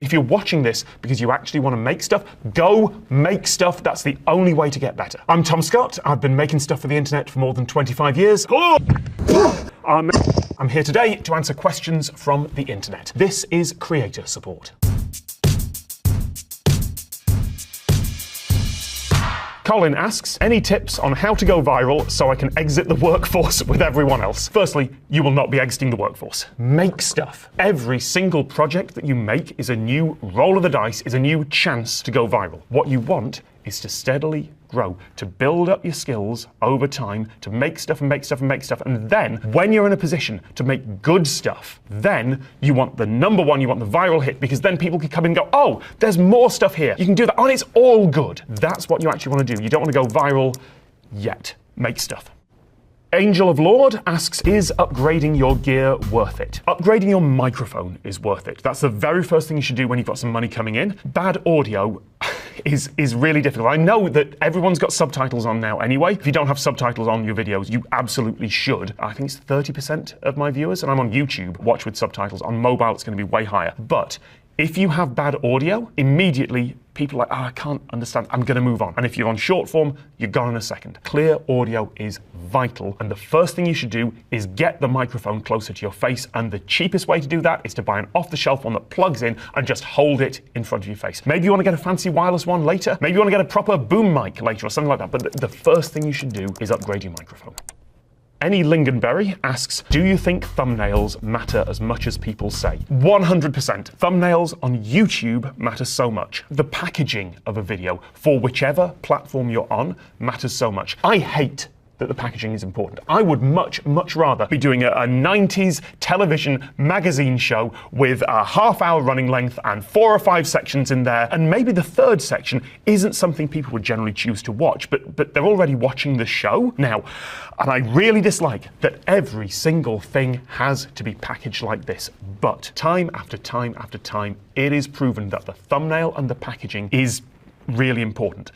If you're watching this because you actually want to make stuff, go make stuff. That's the only way to get better. I'm Tom Scott. I've been making stuff for the internet for more than 25 years. I'm here today to answer questions from the internet. This is creator support. Colin asks, any tips on how to go viral so I can exit the workforce with everyone else? Firstly, you will not be exiting the workforce. Make stuff. Every single project that you make is a new roll of the dice, is a new chance to go viral. What you want is to steadily grow, to build up your skills over time, to make stuff and make stuff and make stuff. And then when you're in a position to make good stuff, then you want the number one, you want the viral hit, because then people can come in and go, oh, there's more stuff here. You can do that. Oh, and it's all good. That's what you actually want to do. You don't want to go viral yet. Make stuff. Angel of Lord asks, is upgrading your gear worth it? Upgrading your microphone is worth it. That's the very first thing you should do when you've got some money coming in. Bad audio is really difficult. I know that everyone's got subtitles on now anyway. If you don't have subtitles on your videos, you absolutely should. I think it's 30% of my viewers, and I'm on YouTube, watch with subtitles. On mobile, it's going to be way higher. But if you have bad audio, immediately people are like, oh, I can't understand, I'm going to move on. And if you're on short form, you're gone in a second. Clear audio is vital. And the first thing you should do is get the microphone closer to your face. And the cheapest way to do that is to buy an off-the-shelf one that plugs in and just hold it in front of your face. Maybe you want to get a fancy wireless one later. Maybe you want to get a proper boom mic later or something like that. But the first thing you should do is upgrade your microphone. Any Lingonberry asks, do you think thumbnails matter as much as people say? 100%. Thumbnails on YouTube matter so much. The packaging of a video for whichever platform you're on matters so much. I hate that the packaging is important. I would much rather be doing a 90s television magazine show with a half-hour running length and 4 or 5 sections in there, and maybe the third section isn't something people would generally choose to watch, but they're already watching the show now. And I really dislike that every single thing has to be packaged like this. But time after time after time, it is proven that the thumbnail and the packaging is really important.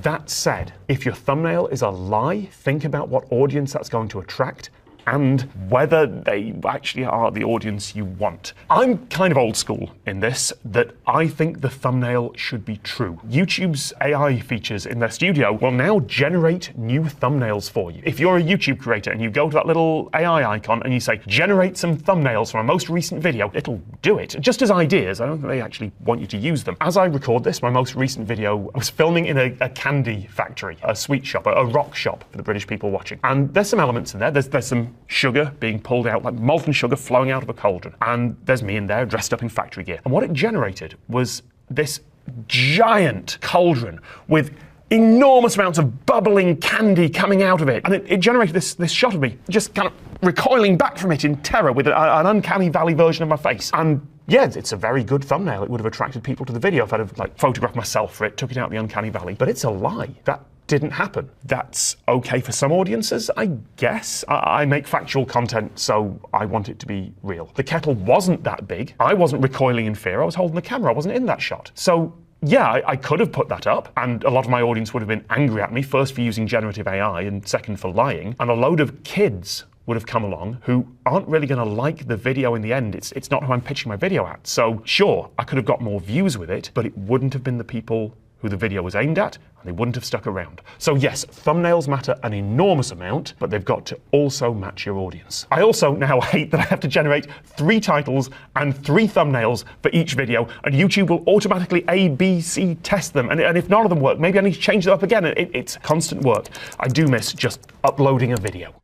That said, if your thumbnail is a lie, think about what audience that's going to attract and whether they actually are the audience you want. I'm kind of old school in this, that I think the thumbnail should be true. YouTube's AI features in their studio will now generate new thumbnails for you. If you're a YouTube creator and you go to that little AI icon and you say, generate some thumbnails from our most recent video, it'll do it. Just as ideas, I don't think they actually want you to use them. As I record this, my most recent video, I was filming in a candy factory, a sweet shop, a rock shop for the British people watching. And there's some elements in there. There's some sugar being pulled out, like molten sugar flowing out of a cauldron. And there's me in there dressed up in factory gear. And what it generated was this giant cauldron with enormous amounts of bubbling candy coming out of it. And it generated this shot of me just kind of recoiling back from it in terror with an uncanny valley version of my face. And yeah, it's a very good thumbnail. It would have attracted people to the video if I'd have photographed myself for it, took it out the uncanny valley. But it's a lie. That didn't happen. That's okay for some audiences, I guess. I make factual content, so I want it to be real. The kettle wasn't that big. I wasn't recoiling in fear. I was holding the camera. I wasn't in that shot. So yeah, I could have put that up, and a lot of my audience would have been angry at me, first for using generative AI and second for lying, and a load of kids would have come along who aren't really going to like the video in the end. It's not who I'm pitching my video at. So sure, I could have got more views with it, but it wouldn't have been the people who the video was aimed at, and they wouldn't have stuck around. So yes, thumbnails matter an enormous amount, but they've got to also match your audience. I also now hate that I have to generate 3 titles and 3 thumbnails for each video, and YouTube will automatically A, B, C test them, and if none of them work, maybe I need to change it up again. It's constant work. I do miss just uploading a video.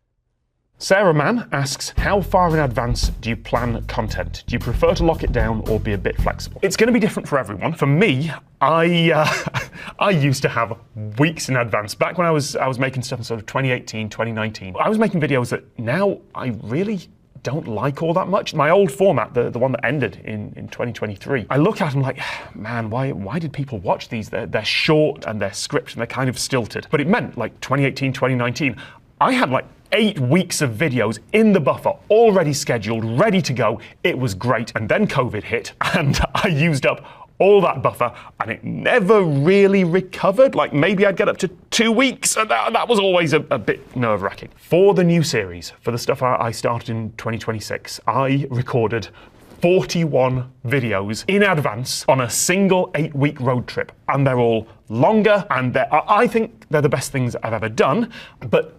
Sarah Mann asks, how far in advance do you plan content? Do you prefer to lock it down or be a bit flexible? It's going to be different for everyone. For me, I used to have weeks in advance. Back when I was making stuff in sort of 2018, 2019, I was making videos that now I really don't like all that much. My old format, the one that ended in 2023, I look at them like, man, why did people watch these? They're short and they're scripted and they're kind of stilted. But it meant like 2018, 2019, I had like 8 weeks of videos in the buffer, already scheduled, ready to go. It was great. And then COVID hit and I used up all that buffer and it never really recovered. Like maybe I'd get up to 2 weeks and that was always a bit nerve-wracking. For the new series, for the stuff I started in 2026, I recorded 41 videos in advance on a single 8-week road trip. And they're all longer, and I think they're the best things I've ever done, but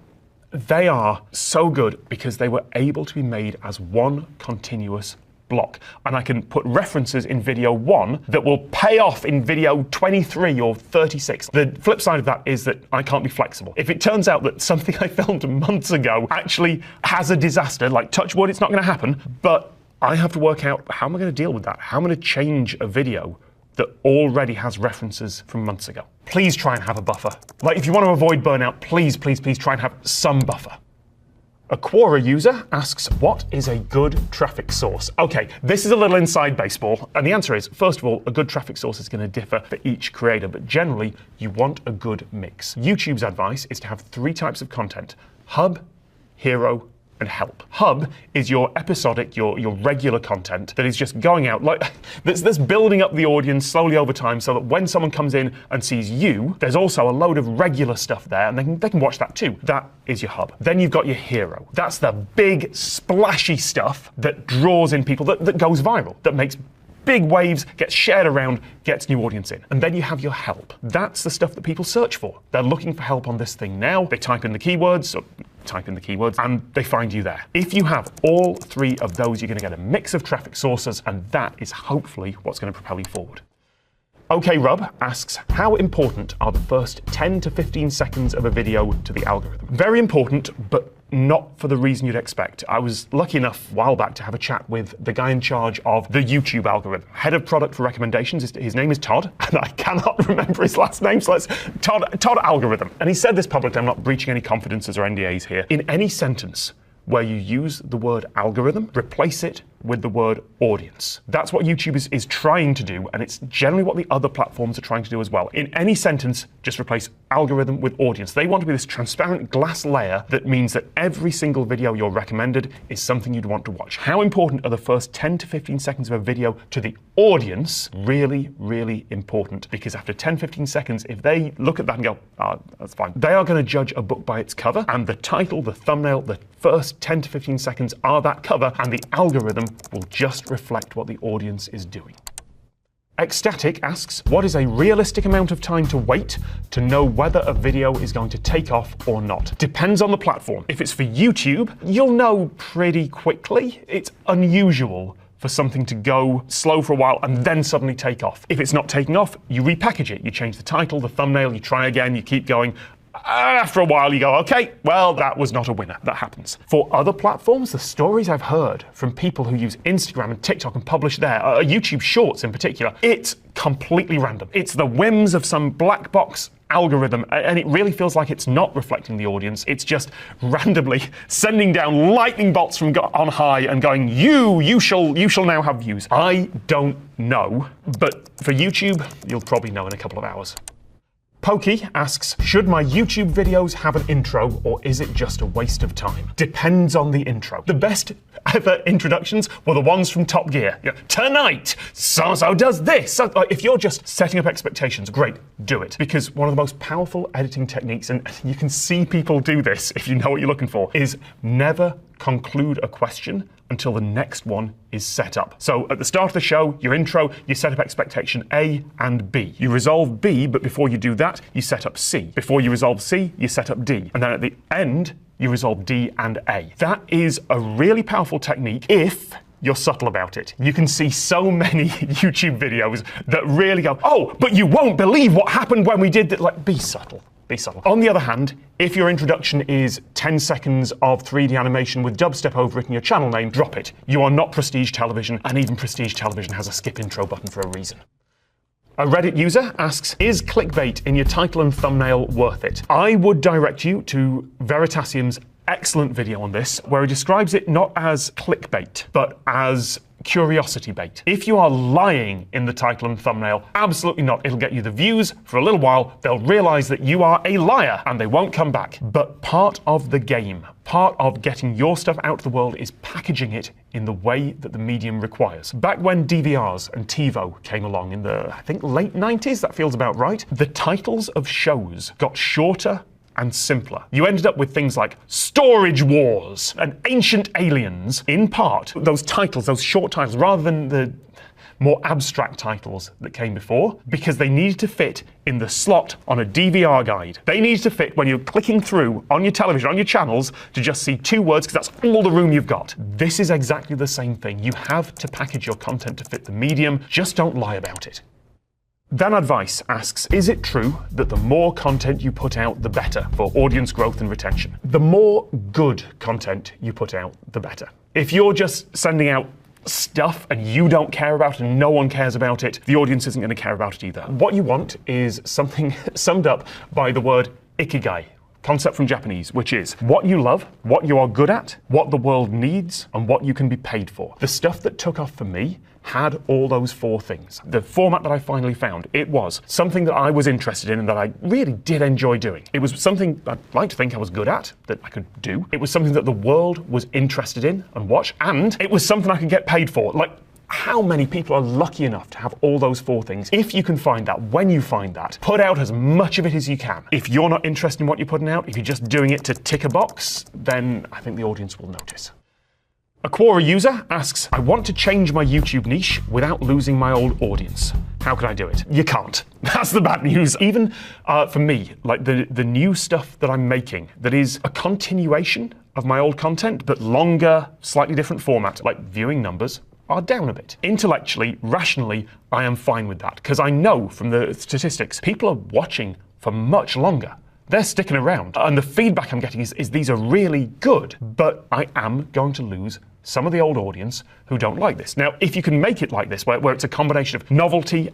they are so good because they were able to be made as one continuous block. And I can put references in video 1 that will pay off in video 23 or 36. The flip side of that is that I can't be flexible. If it turns out that something I filmed months ago actually has a disaster, like touch wood, it's not going to happen, but I have to work out how am I going to deal with that? How am I going to change a video that already has references from months ago? Please try and have a buffer. Like, if you want to avoid burnout, please try and have some buffer. A Quora user asks, what is a good traffic source? Okay, this is a little inside baseball, and the answer is, first of all, a good traffic source is going to differ for each creator, but generally, you want a good mix. YouTube's advice is to have 3 types of content: hub, hero, and help. Hub is your episodic, your regular content that is just going out, like that's building up the audience slowly over time, so that when someone comes in and sees you, there's also a load of regular stuff there, and they can watch that too. That is your hub. Then you've got your hero. That's the big, splashy stuff that draws in people, that goes viral, that makes big waves, gets shared around, gets new audience in. And then you have your help. That's the stuff that people search for. They're looking for help on this thing now. They type in the keywords, and they find you there. If you have all 3 of those, you're going to get a mix of traffic sources, and that is hopefully what's going to propel you forward. OK Rub asks, how important are the first 10 to 15 seconds of a video to the algorithm? Very important, but not for the reason you'd expect. I was lucky enough a while back to have a chat with the guy in charge of the YouTube algorithm, head of product for recommendations. His name is Todd, and I cannot remember his last name, so let's Todd Algorithm. And he said this publicly. I'm not breaching any confidences or NDAs here. In any sentence where you use the word algorithm, replace it with the word audience. That's what YouTube is trying to do, and it's generally what the other platforms are trying to do as well. In any sentence, just replace algorithm with audience. They want to be this transparent glass layer that means that every single video you're recommended is something you'd want to watch. How important are the first 10 to 15 seconds of a video to the audience? Really, really important, because after 10, 15 seconds, if they look at that and go, that's fine, they are going to judge a book by its cover, and the title, the thumbnail, the first 10 to 15 seconds are that cover, and the algorithm will just reflect what the audience is doing. Ecstatic asks, what is a realistic amount of time to wait to know whether a video is going to take off or not? Depends on the platform. If it's for YouTube, you'll know pretty quickly. It's unusual for something to go slow for a while and then suddenly take off. If it's not taking off, you repackage it. You change the title, the thumbnail, you try again, you keep going. After a while, you go, okay, well, that was not a winner. That happens. For other platforms, the stories I've heard from people who use Instagram and TikTok and publish there, YouTube Shorts in particular, it's completely random. It's the whims of some black box algorithm, and it really feels like it's not reflecting the audience. It's just randomly sending down lightning bolts from on high and going, you shall now have views. I don't know, but for YouTube, you'll probably know in a couple of hours. Pokey asks, should my YouTube videos have an intro, or is it just a waste of time? Depends on the intro. The best ever introductions were the ones from Top Gear. You know, tonight, so-so does this. So, if you're just setting up expectations, great, do it. Because one of the most powerful editing techniques, and you can see people do this if you know what you're looking for, is never conclude a question until the next one is set up. So at the start of the show, your intro, you set up expectation A and B. You resolve B, but before you do that, you set up C. Before you resolve C, you set up D. And then at the end, you resolve D and A. That is a really powerful technique if you're subtle about it. You can see so many YouTube videos that really go, oh, but you won't believe what happened when we did that. Like, be subtle. Be subtle. On the other hand, if your introduction is 10 seconds of 3D animation with dubstep over it and your channel name, drop it. You are not Prestige Television, and even Prestige Television has a skip intro button for a reason. A Reddit user asks, is clickbait in your title and thumbnail worth it? I would direct you to Veritasium's excellent video on this, where he describes it not as clickbait, but as curiosity bait. If you are lying in the title and thumbnail, absolutely not. It'll get you the views for a little while. They'll realize that you are a liar and they won't come back. But part of the game, part of getting your stuff out to the world is packaging it in the way that the medium requires. Back when DVRs and TiVo came along in the, I think, late 90s, that feels about right, the titles of shows got shorter and simpler. You ended up with things like storage wars and ancient aliens, in part, those titles, those short titles, rather than the more abstract titles that came before, because they needed to fit in the slot on a DVR guide. They needed to fit when you're clicking through on your television, on your channels, to just see 2 words, because that's all the room you've got. This is exactly the same thing. You have to package your content to fit the medium. Just don't lie about it. Then Advice asks, is it true that the more content you put out, the better for audience growth and retention? The more good content you put out, the better. If you're just sending out stuff and you don't care about it and no one cares about it, the audience isn't going to care about it either. What you want is something summed up by the word ikigai, concept from Japanese, which is what you love, what you are good at, what the world needs, and what you can be paid for. The stuff that took off for me had all those 4 things. The format that I finally found, it was something that I was interested in and that I really did enjoy doing. It was something I'd like to think I was good at, that I could do. It was something that the world was interested in and watch, and it was something I could get paid for. Like, how many people are lucky enough to have all those 4 things? If you can find that, when you find that, put out as much of it as you can. If you're not interested in what you're putting out, if you're just doing it to tick a box, then I think the audience will notice. A Quora user asks, I want to change my YouTube niche without losing my old audience. How can I do it? You can't. That's the bad news. Even for me, like the new stuff that I'm making that is a continuation of my old content, but longer, slightly different format, like viewing numbers are down a bit. Intellectually, rationally, I am fine with that, because I know from the statistics, people are watching for much longer. They're sticking around. And the feedback I'm getting is these are really good, but I am going to lose some of the old audience who don't like this. Now, if you can make it like this, where it's a combination of novelty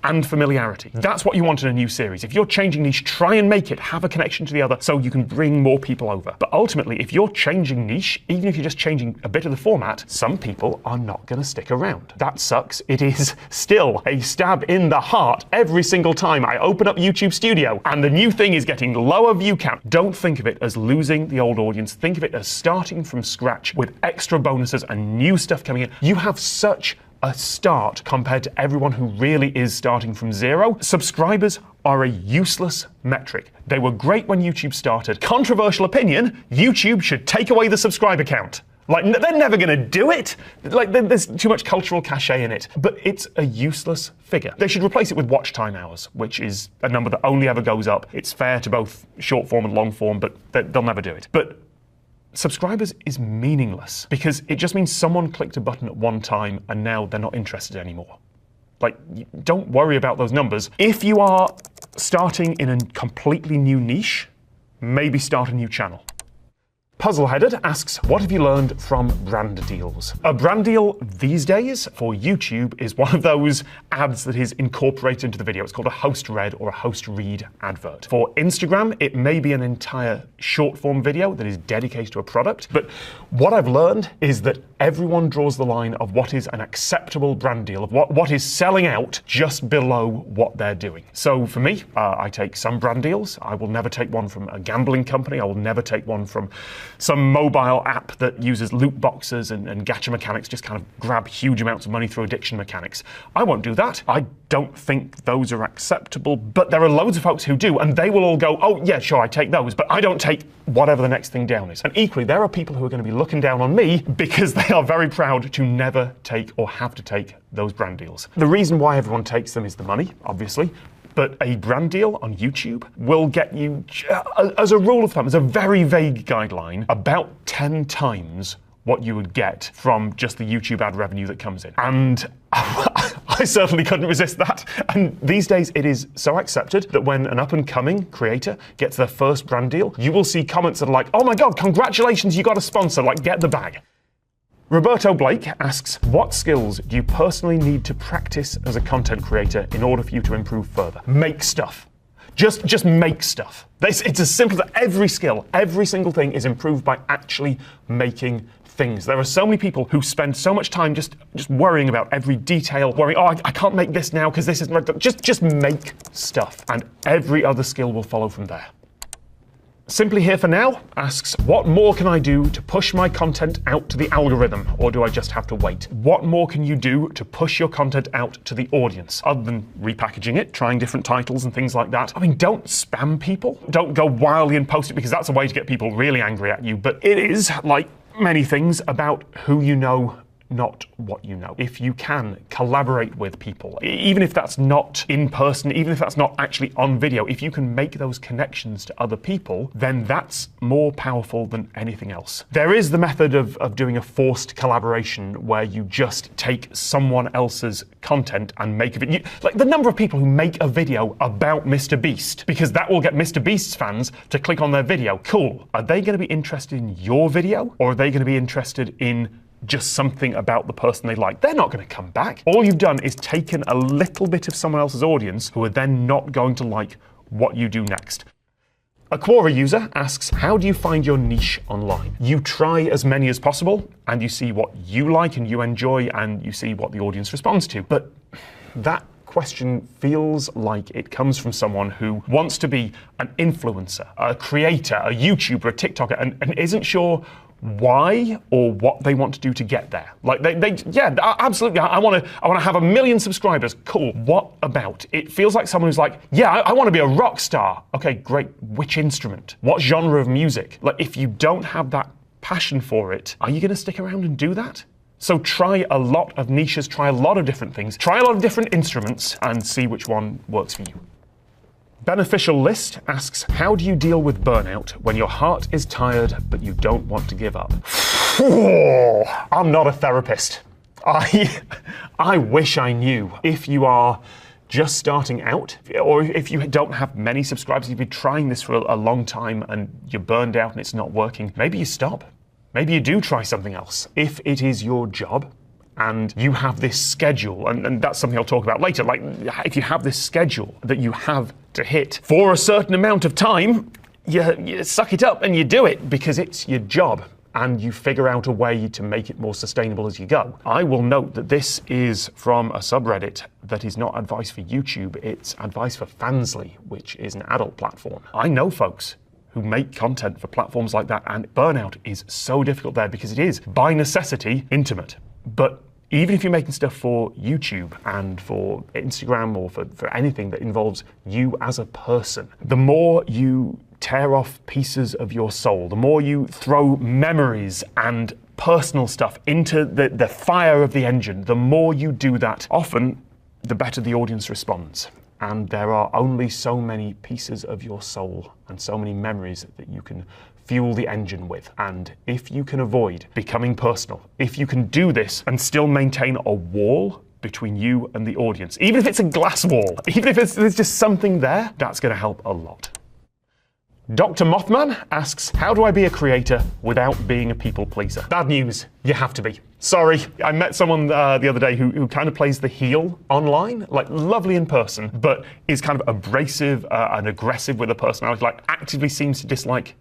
and familiarity, that's what you want in a new series. If you're changing niche, try and make it have a connection to the other so you can bring more people over. But ultimately, if you're changing niche, even if you're just changing a bit of the format, some people are not going to stick around. That sucks. It is still a stab in the heart every single time I open up YouTube Studio and the new thing is getting lower view count. Don't think of it as losing the old audience. Think of it as starting from scratch with extra bonuses and new stuff coming in. You have such a start compared to everyone who really is starting from 0. Subscribers are a useless metric. They were great when YouTube started. Controversial opinion, YouTube should take away the subscriber count. Like, they're never going to do it. Like, there's too much cultural cachet in it. But it's a useless figure. They should replace it with watch time hours, which is a number that only ever goes up. It's fair to both short form and long form, but they'll never do it. But subscribers is meaningless because it just means someone clicked a button at one time and now they're not interested anymore. Like, don't worry about those numbers. If you are starting in a completely new niche, maybe start a new channel. Puzzleheaded asks, what have you learned from brand deals? A brand deal these days for YouTube is one of those ads that is incorporated into the video. It's called a host read or a host read advert. For Instagram, it may be an entire short form video that is dedicated to a product. But what I've learned is that everyone draws the line of what is an acceptable brand deal, of what is selling out just below what they're doing. So for me, I take some brand deals. I will never take one from a gambling company. I will never take one from some mobile app that uses loot boxes and gacha mechanics, just kind of grab huge amounts of money through addiction mechanics. I won't do that. I don't think those are acceptable, but there are loads of folks who do, and they will all go, oh yeah, sure, I take those, but I don't take whatever the next thing down is. And equally, there are people who are going to be looking down on me because they are very proud to never take or have to take those brand deals. The reason why everyone takes them is the money, obviously. But a brand deal on YouTube will get you, as a rule of thumb, as a very vague guideline, about 10 times what you would get from just the YouTube ad revenue that comes in. And I certainly couldn't resist that. And these days it is so accepted that when an up-and-coming creator gets their first brand deal, you will see comments that are like, oh my God, congratulations, you got a sponsor, like get the bag. Roberto Blake asks, what skills do you personally need to practice as a content creator in order for you to improve further? Make stuff. Just make stuff. It's as simple as every skill, every single thing is improved by actually making things. There are so many people who spend so much time just worrying about every detail, worrying, oh, I can't make this now because this isn't right. Just make stuff, and every other skill will follow from there. Simply Here for Now asks, what more can I do to push my content out to the algorithm, or do I just have to wait? What more can you do to push your content out to the audience, other than repackaging it, trying different titles and things like that? I mean, don't spam people. Don't go wildly and post it, because that's a way to get people really angry at you. But it is, like many things, about who you know, not what you know. If you can collaborate with people, even if that's not in person, even if that's not actually on video, if you can make those connections to other people, then that's more powerful than anything else. There is the method of doing a forced collaboration where you just take someone else's content and make a video. Like the number of people who make a video about Mr. Beast, because that will get Mr. Beast's fans to click on their video. Cool. Are they going to be interested in your video, or are they going to be interested in just something about the person they like? They're not going to come back. All you've done is taken a little bit of someone else's audience who are then not going to like what you do next. A Quora user asks, how do you find your niche online? You try as many as possible, and you see what you like and you enjoy, and you see what the audience responds to. But that question feels like it comes from someone who wants to be an influencer, a creator, a YouTuber, a TikToker, and isn't sure why or what they want to do to get there. Like yeah, absolutely. I want to have 1 million subscribers. Cool. What about? It feels like someone who's like, yeah, I want to be a rock star. Okay, great. Which instrument? What genre of music? Like, if you don't have that passion for it, are you going to stick around and do that? So try a lot of niches, try a lot of different things, try a lot of different instruments, and see which one works for you. Beneficial List asks, how do you deal with burnout when your heart is tired but you don't want to give up? I'm not a therapist. I wish I knew. If you are just starting out, or if you don't have many subscribers, you've been trying this for a long time and you're burned out and it's not working, maybe you stop. Maybe you do try something else. If it is your job, and you have this schedule, and that's something I'll talk about later, like if you have this schedule that you have to hit for a certain amount of time, you suck it up and you do it because it's your job, and you figure out a way to make it more sustainable as you go. I will note that this is from a subreddit that is not advice for YouTube, it's advice for Fansly, which is an adult platform. I know folks who make content for platforms like that, and burnout is so difficult there because it is, by necessity, intimate. But even if you're making stuff for YouTube and for Instagram or for anything that involves you as a person, the more you tear off pieces of your soul, the more you throw memories and personal stuff into the fire of the engine, the more you do that, often the better the audience responds. And there are only so many pieces of your soul and so many memories that you can fuel the engine with. And if you can avoid becoming personal, if you can do this and still maintain a wall between you and the audience, even if it's a glass wall, even if there's just something there, that's going to help a lot. Dr. Mothman asks, how do I be a creator without being a people pleaser? Bad news, you have to be. Sorry, I met someone the other day who kind of plays the heel online, like lovely in person, but is kind of abrasive and aggressive with a personality, like actively seems to dislike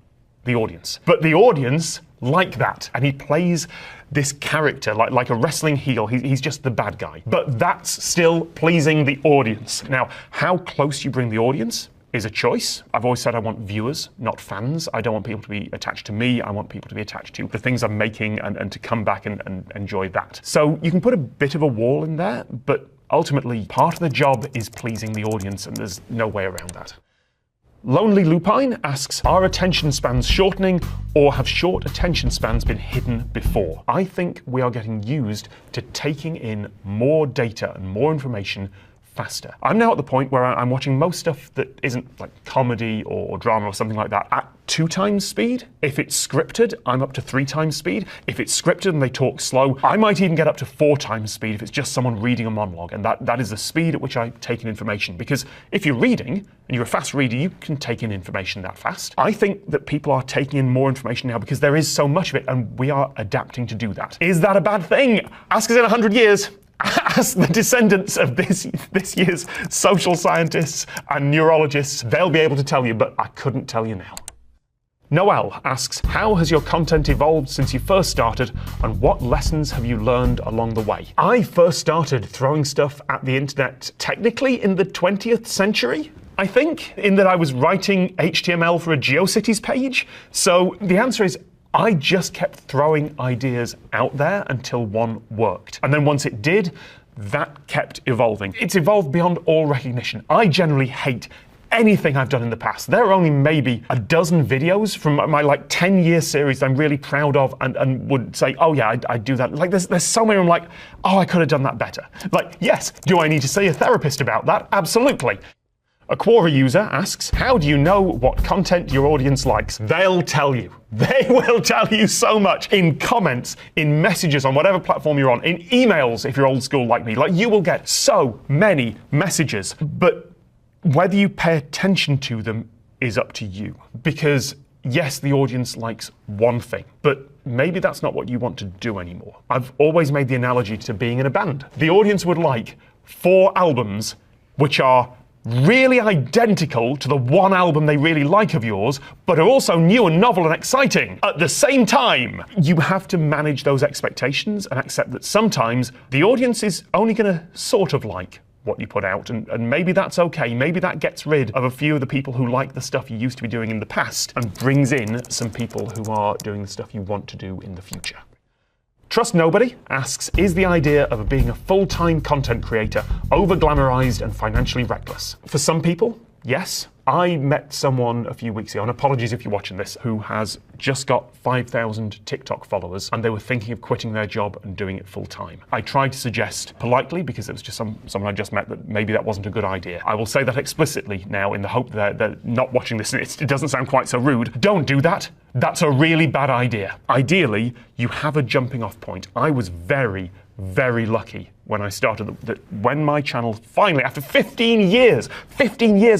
the audience. But the audience like that, and he plays this character like a wrestling heel. He's just the bad guy. But that's still pleasing the audience. Now, how close you bring the audience is a choice. I've always said I want viewers, not fans. I don't want people to be attached to me. I want people to be attached to the things I'm making and to come back and enjoy that. So you can put a bit of a wall in there, but ultimately part of the job is pleasing the audience, and there's no way around that. Lonely Lupine asks, are attention spans shortening, or have short attention spans been hidden before? I think we are getting used to taking in more data and more information faster. I'm now at the point where I'm watching most stuff that isn't like comedy or drama or something like that at 2 times speed. If it's scripted, I'm up to 3 times speed. If it's scripted and they talk slow, I might even get up to 4 times speed if it's just someone reading a monologue. And that is the speed at which I take in information. Because if you're reading and you're a fast reader, you can take in information that fast. I think that people are taking in more information now because there is so much of it, and we are adapting to do that. Is that a bad thing? Ask us in 100 years. Ask the descendants of this year's social scientists and neurologists. They'll be able to tell you, but I couldn't tell you now. Noel asks, how has your content evolved since you first started, and what lessons have you learned along the way? I first started throwing stuff at the internet technically in the 20th century. I think, in that I was writing HTML for a GeoCities page. So the answer is I just kept throwing ideas out there until one worked. And then once it did, that kept evolving. It's evolved beyond all recognition. I generally hate anything I've done in the past. There are only maybe a dozen videos from my 10-year series that I'm really proud of and would say, oh yeah, I'd do that. There's so many I'm like, oh, I could have done that better. Yes, do I need to see a therapist about that? Absolutely. A Quora user asks, how do you know what content your audience likes? They'll tell you. They will tell you so much in comments, in messages on whatever platform you're on, in emails if you're old school like me. You will get so many messages, but whether you pay attention to them is up to you. Because yes, the audience likes one thing, but maybe that's not what you want to do anymore. I've always made the analogy to being in a band. The audience would like 4 albums which are really identical to the one album they really like of yours, but are also new and novel and exciting at the same time. You have to manage those expectations and accept that sometimes the audience is only going to sort of like what you put out, and maybe that's okay. Maybe that gets rid of a few of the people who like the stuff you used to be doing in the past and brings in some people who are doing the stuff you want to do in the future. Trust Nobody asks, is the idea of being a full-time content creator over-glamorized and financially reckless? For some people, yes. I met someone a few weeks ago, and apologies if you're watching this, who has just got 5,000 TikTok followers, and they were thinking of quitting their job and doing it full-time. I tried to suggest politely, because it was just someone I just met, that maybe that wasn't a good idea. I will say that explicitly now in the hope that they're not watching this and it doesn't sound quite so rude. Don't do that. That's a really bad idea. Ideally, you have a jumping off point. I was very, very lucky when I started, when my channel finally, after 15 years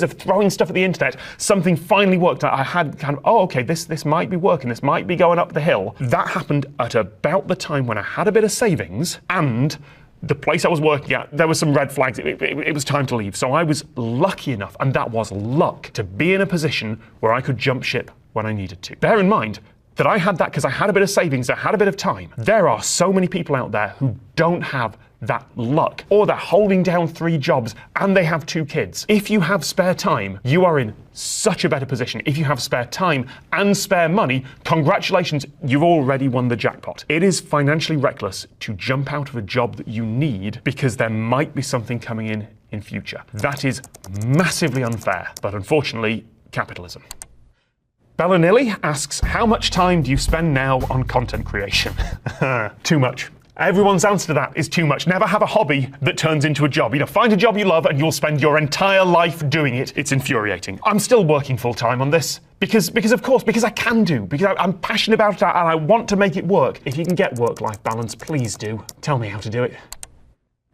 of throwing stuff at the internet, something finally worked. I had kind of, oh, okay, this might be working, this might be going up the hill. That happened at about the time when I had a bit of savings, and the place I was working at, there were some red flags. It was time to leave. So I was lucky enough, and that was luck, to be in a position where I could jump ship when I needed to. Bear in mind that I had that because I had a bit of savings, I had a bit of time. There are so many people out there who don't have that luck, or they're holding down 3 jobs and they have 2 kids. If you have spare time, you are in such a better position. If you have spare time and spare money, congratulations, you've already won the jackpot. It is financially reckless to jump out of a job that you need because there might be something coming in future. That is massively unfair, but unfortunately, capitalism. Bella Nilly asks, how much time do you spend now on content creation? Too much. Everyone's answer to that is too much. Never have a hobby that turns into a job. Find a job you love and you'll spend your entire life doing it. It's infuriating. I'm still working full time on this because I can do, because I'm passionate about it and I want to make it work. If you can get work-life balance, please do. Tell me how to do it.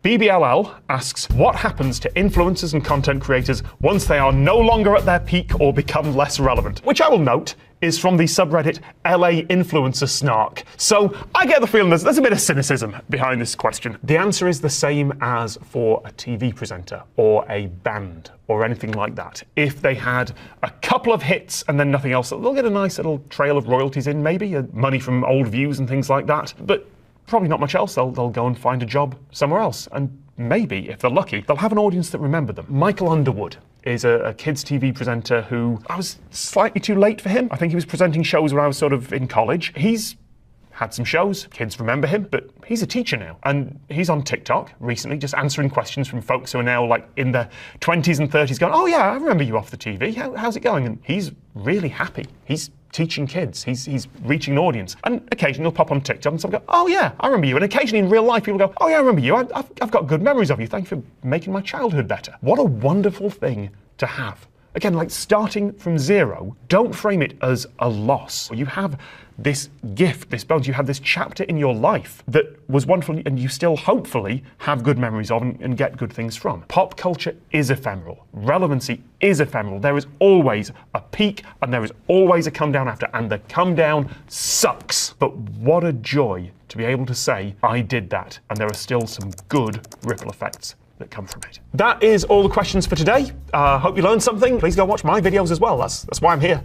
BBLL asks, what happens to influencers and content creators once they are no longer at their peak or become less relevant? Which I will note is from the subreddit LA Influencer Snark. So I get the feeling there's a bit of cynicism behind this question. The answer is the same as for a TV presenter or a band or anything like that. If they had a couple of hits and then nothing else, they'll get a nice little trail of royalties in, maybe money from old views and things like that. But probably not much else. They'll go and find a job somewhere else. And maybe, if they're lucky, they'll have an audience that remember them. Michael Underwood is a kids' TV presenter who, I was slightly too late for him. I think he was presenting shows when I was sort of in college. He's had some shows, kids remember him, but he's a teacher now. And he's on TikTok recently, just answering questions from folks who are now in their 20s and 30s going, oh yeah, I remember you off the TV. How's it going? And he's really happy. He's teaching kids. He's reaching an audience. And occasionally he'll pop on TikTok and someone go, oh yeah, I remember you. And occasionally in real life people go, oh yeah, I remember you. I've got good memories of you. Thank you for making my childhood better. What a wonderful thing to have. Again, starting from zero, don't frame it as a loss. You have this gift, this bonus, you have this chapter in your life that was wonderful and you still hopefully have good memories of and get good things from. Pop culture is ephemeral. Relevancy is ephemeral. There is always a peak and there is always a come down after, and the come down sucks. But what a joy to be able to say, I did that, and there are still some good ripple effects that come from it. That is all the questions for today. Hope you learned something. Please go watch my videos as well. That's why I'm here.